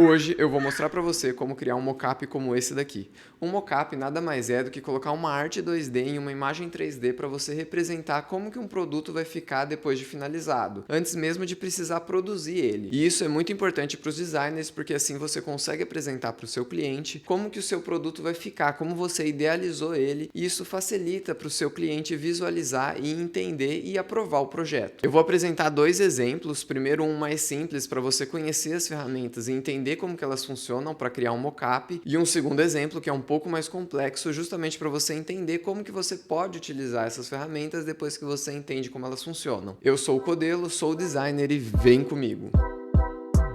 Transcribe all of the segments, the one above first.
Hoje eu vou mostrar para você como criar um mockup como esse daqui. Um mockup nada mais é do que colocar uma arte 2D em uma imagem 3D para você representar como que um produto vai ficar depois de finalizado, antes mesmo de precisar produzir ele. E isso é muito importante para os designers, porque assim você consegue apresentar para o seu cliente como que o seu produto vai ficar, como você idealizou ele, e isso facilita para o seu cliente visualizar e entender e aprovar o projeto. Eu vou apresentar dois exemplos, primeiro um mais simples para você conhecer as ferramentas e entender como que elas funcionam para criar um mockup, e um segundo exemplo que é um pouco mais complexo, justamente para você entender como que você pode utilizar essas ferramentas depois que você entende como elas funcionam. Eu sou o Codelo, sou designer e vem comigo!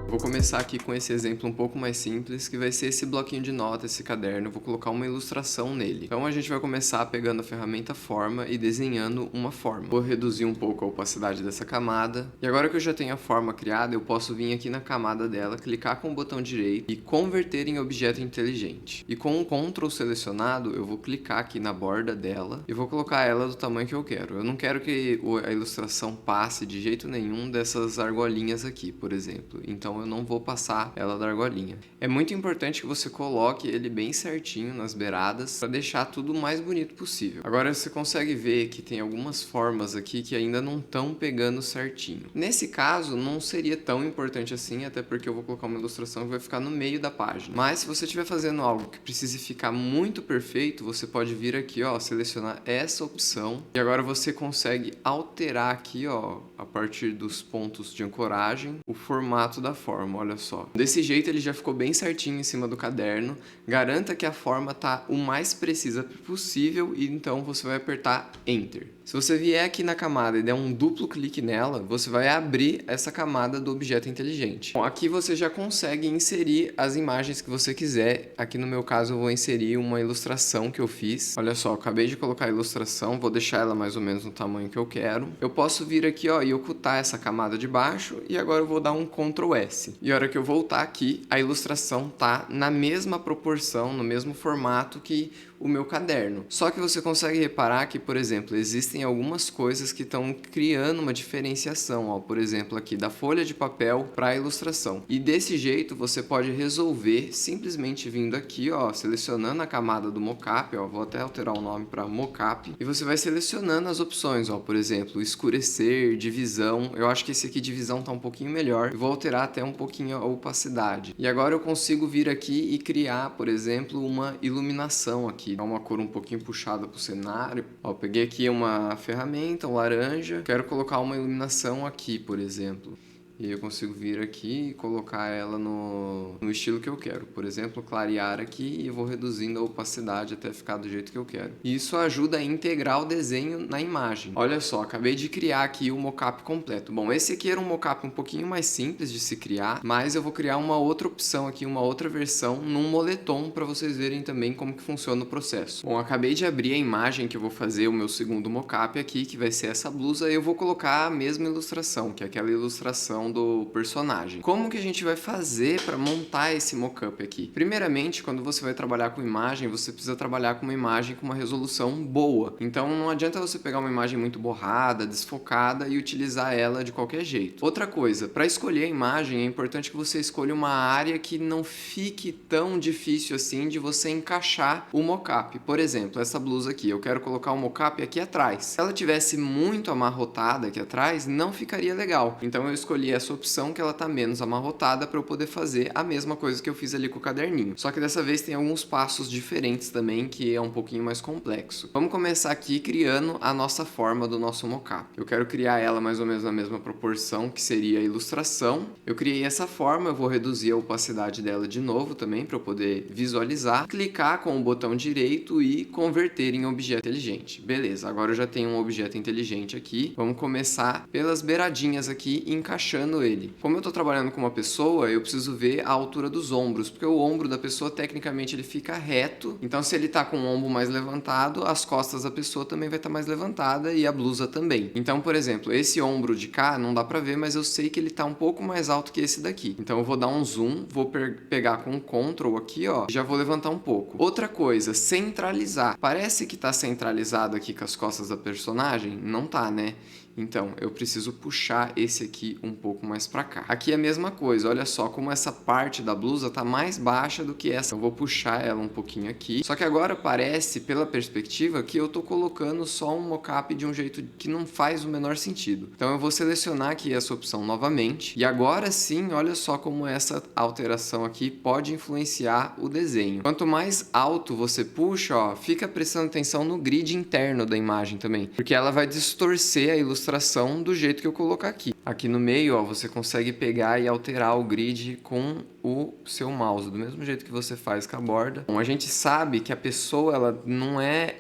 Vou começar aqui com esse exemplo um pouco mais simples, que vai ser esse bloquinho de nota, esse caderno. Vou colocar uma ilustração nele. Então a gente vai começar pegando a ferramenta forma e desenhando uma forma. Vou reduzir um pouco a opacidade dessa camada. E agora que eu já tenho a forma criada, eu posso vir aqui na camada dela, clicar com o botão direito e converter em objeto inteligente. E com o Ctrl selecionado, eu vou clicar aqui na borda dela e vou colocar ela do tamanho que eu quero. Eu não quero que a ilustração passe de jeito nenhum dessas argolinhas aqui, por exemplo. Então eu não vou passar ela da argolinha. É muito importante que você coloque ele bem certinho nas beiradas para deixar tudo o mais bonito possível. Agora você consegue ver que tem algumas formas aqui que ainda não estão pegando certinho. Nesse caso não seria tão importante assim, até porque eu vou colocar uma ilustração que vai ficar no meio da página. Mas se você estiver fazendo algo que precise ficar muito perfeito, você pode vir aqui, ó, selecionar essa opção e agora você consegue alterar aqui, ó, a partir dos pontos de ancoragem, o formato da forma. Olha só. Desse jeito ele já ficou bem certinho em cima do caderno. Garanta que a forma tá o mais precisa possível e então você vai apertar Enter. Se você vier aqui na camada e der um duplo clique nela, você vai abrir essa camada do objeto inteligente. Bom, aqui você já consegue inserir as imagens que você quiser. Aqui no meu caso eu vou inserir uma ilustração que eu fiz. Olha só, eu acabei de colocar a ilustração, vou deixar ela mais ou menos no tamanho que eu quero. Eu posso vir aqui, ó, e ocultar essa camada de baixo e agora eu vou dar um Ctrl S. E a hora que eu voltar aqui, a ilustração tá na mesma proporção, no mesmo formato que o meu caderno. Só que você consegue reparar que, por exemplo, existem algumas coisas que estão criando uma diferenciação, ó, por exemplo, aqui da folha de papel para a ilustração. E desse jeito você pode resolver simplesmente vindo aqui, ó, selecionando a camada do mockup, ó, vou até alterar o nome para mockup, e você vai selecionando as opções, ó, por exemplo, escurecer, divisão. Eu acho que esse aqui divisão tá um pouquinho melhor. Vou alterar até um pouquinho a opacidade. E agora eu consigo vir aqui e criar, por exemplo, uma iluminação aqui. Dá uma cor um pouquinho puxada pro cenário. Ó, peguei aqui uma ferramenta, um laranja. Quero colocar uma iluminação aqui, por exemplo. E eu consigo vir aqui e colocar ela no estilo que eu quero. Por exemplo, clarear aqui e eu vou reduzindo a opacidade até ficar do jeito que eu quero. E isso ajuda a integrar o desenho na imagem. Olha só, acabei de criar aqui o mockup completo. Bom, esse aqui era um mockup um pouquinho mais simples de se criar, mas eu vou criar uma outra opção aqui, uma outra versão num moletom para vocês verem também como que funciona o processo. Bom, acabei de abrir a imagem que eu vou fazer o meu segundo mockup aqui, que vai ser essa blusa, e eu vou colocar a mesma ilustração, que é aquela ilustração do personagem. Como que a gente vai fazer para montar esse mockup aqui? Primeiramente, quando você vai trabalhar com imagem, você precisa trabalhar com uma imagem com uma resolução boa. Então não adianta você pegar uma imagem muito borrada, desfocada e utilizar ela de qualquer jeito. Outra coisa, para escolher a imagem é importante que você escolha uma área que não fique tão difícil assim de você encaixar o mockup. Por exemplo, essa blusa aqui, eu quero colocar o mockup aqui atrás. Se ela tivesse muito amarrotada aqui atrás, não ficaria legal. Então eu escolhi essa opção que ela tá menos amarrotada para eu poder fazer a mesma coisa que eu fiz ali com o caderninho. Só que dessa vez tem alguns passos diferentes também, que é um pouquinho mais complexo. Vamos começar aqui criando a nossa forma do nosso mockup. Eu quero criar ela mais ou menos na mesma proporção que seria a ilustração. Eu criei essa forma, eu vou reduzir a opacidade dela de novo também para eu poder visualizar. Clicar com o botão direito e converter em objeto inteligente. Beleza, agora eu já tenho um objeto inteligente aqui. Vamos começar pelas beiradinhas aqui, encaixando ele. Como eu estou trabalhando com uma pessoa, eu preciso ver a altura dos ombros, porque o ombro da pessoa, tecnicamente, ele fica reto. Então, se ele está com o ombro mais levantado, as costas da pessoa também vai estar mais levantada e a blusa também. Então, por exemplo, esse ombro de cá, não dá para ver, mas eu sei que ele está um pouco mais alto que esse daqui. Então, eu vou dar um zoom, vou pegar com o Ctrl aqui, ó, e já vou levantar um pouco. Outra coisa, centralizar. Parece que está centralizado aqui com as costas da personagem? Não tá, né? Então, eu preciso puxar esse aqui um pouco mais para cá. Aqui é a mesma coisa, olha só como essa parte da blusa tá mais baixa do que essa. Eu vou puxar ela um pouquinho aqui. Só que agora parece, pela perspectiva, que eu tô colocando só um mocap de um jeito que não faz o menor sentido. Então eu vou selecionar aqui essa opção novamente. E agora sim, olha só como essa alteração aqui pode influenciar o desenho. Quanto mais alto você puxa, ó, fica prestando atenção no grid interno da imagem também, porque ela vai distorcer a ilustração do jeito que eu colocar aqui. Aqui no meio, ó, você consegue pegar e alterar o grid com o seu mouse, do mesmo jeito que você faz com a borda. Bom, a gente sabe que a pessoa, ela não é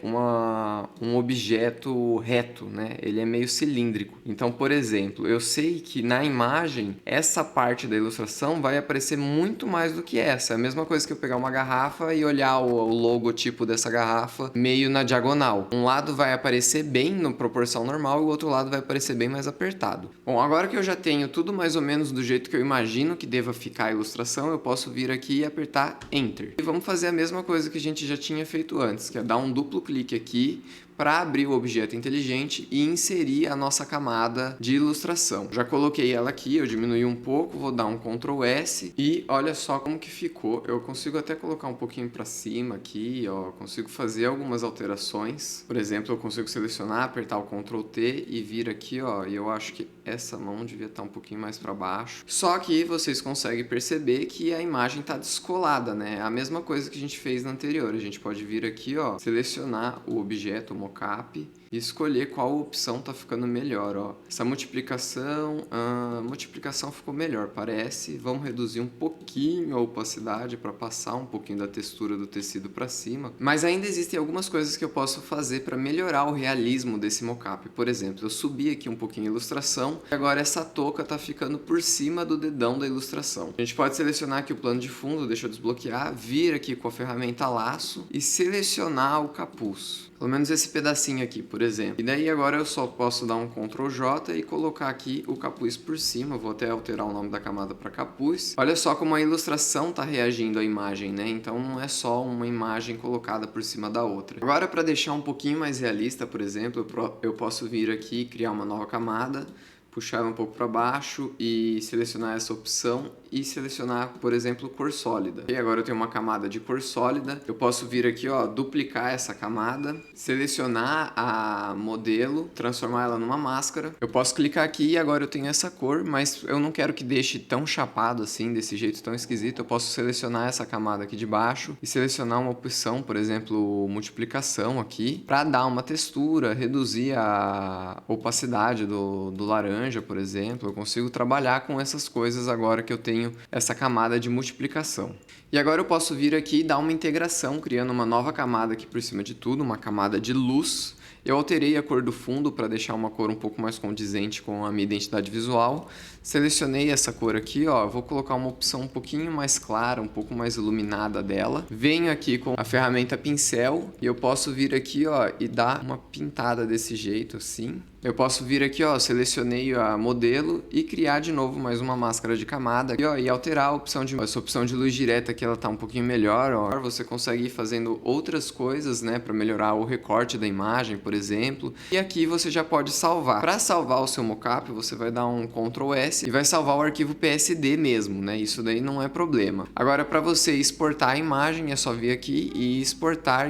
um objeto reto, né? Ele é meio cilíndrico. Então, por exemplo, eu sei que na imagem, essa parte da ilustração vai aparecer muito mais do que essa. É a mesma coisa que eu pegar uma garrafa e olhar o logotipo dessa garrafa meio na diagonal. Um lado vai aparecer bem na proporção normal e o outro lado vai aparecer bem mais apertado. Bom, agora que eu já tenho tudo mais ou menos do jeito que eu imagino que deva ficar a ilustração, eu posso vir aqui e apertar Enter. E vamos fazer a mesma coisa que a gente já tinha feito antes, que é dar um duplo clique aqui para abrir o objeto inteligente e inserir a nossa camada de ilustração. Já coloquei ela aqui, eu diminui um pouco, vou dar um Ctrl S e olha só como que ficou. Eu consigo até colocar um pouquinho para cima aqui, ó, consigo fazer algumas alterações. Por exemplo, eu consigo selecionar, apertar o Ctrl T e vir aqui, ó, e eu acho que essa mão devia estar um pouquinho mais para baixo. Só que vocês conseguem perceber que a imagem está descolada, né? É a mesma coisa que a gente fez na anterior. A gente pode vir aqui, ó, selecionar o objeto, o mocap, e escolher qual opção tá ficando melhor, ó. Essa multiplicação, a multiplicação ficou melhor, parece. Vamos reduzir um pouquinho a opacidade para passar um pouquinho da textura do tecido para cima. Mas ainda existem algumas coisas que eu posso fazer para melhorar o realismo desse mocap. Por exemplo, eu subi aqui um pouquinho a ilustração e agora essa touca tá ficando por cima do dedão da ilustração. A gente pode selecionar aqui o plano de fundo, deixa eu desbloquear, vir aqui com a ferramenta laço e selecionar o capuz. Pelo menos esse pedacinho aqui, por exemplo. E daí agora eu só posso dar um Ctrl J e colocar aqui o capuz por cima. Vou até alterar o nome da camada para capuz. Olha só como a ilustração está reagindo à imagem, né? Então não é só uma imagem colocada por cima da outra. Agora, para deixar um pouquinho mais realista, por exemplo, eu posso vir aqui e criar uma nova camada, puxar ela um pouco para baixo e selecionar essa opção e selecionar, por exemplo, cor sólida. E agora eu tenho uma camada de cor sólida. Eu posso vir aqui, ó, duplicar essa camada, selecionar a modelo, transformar ela numa máscara. Eu posso clicar aqui e agora eu tenho essa cor, mas eu não quero que deixe tão chapado assim, desse jeito tão esquisito. Eu posso selecionar essa camada aqui de baixo e selecionar uma opção, por exemplo, multiplicação aqui, para dar uma textura, reduzir a opacidade do laranja, por exemplo. Eu consigo trabalhar com essas coisas agora que eu tenho essa camada de multiplicação. E agora eu posso vir aqui e dar uma integração, criando uma nova camada aqui por cima de tudo, uma camada de luz. Eu alterei a cor do fundo para deixar uma cor um pouco mais condizente com a minha identidade visual. Selecionei essa cor aqui, ó, vou colocar uma opção um pouquinho mais clara, um pouco mais iluminada dela. Venho aqui com a ferramenta pincel e eu posso vir aqui, ó, e dar uma pintada desse jeito, assim. Eu posso vir aqui, ó, selecionei a modelo e criar de novo mais uma máscara de camada e, ó, e alterar a opção de essa opção de luz direta aqui, ela tá um pouquinho melhor, ó. Você consegue ir fazendo outras coisas, né, para melhorar o recorte da imagem, por exemplo. E aqui você já pode salvar. Para salvar o seu mocap, você vai dar um Ctrl S e vai salvar o arquivo PSD mesmo, né? Isso daí não é problema. Agora, para você exportar a imagem, é só vir aqui e exportar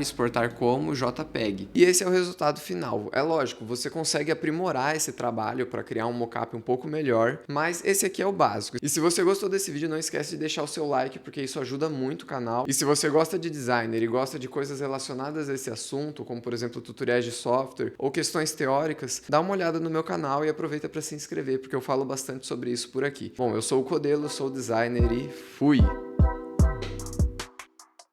como JPEG. E esse é o resultado final. É lógico, você consegue aprimorar esse trabalho para criar um mocap um pouco melhor, mas esse aqui é o básico. E se você gostou desse vídeo, não esquece de deixar o seu like, porque isso ajuda muito o canal. E se você gosta de designer e gosta de coisas relacionadas a esse assunto, como por exemplo tutoriais de software ou questões teóricas, dá uma olhada no meu canal e aproveita para se inscrever, porque eu falo bastante sobre isso por aqui. Bom, eu sou o Codelo, sou designer e fui!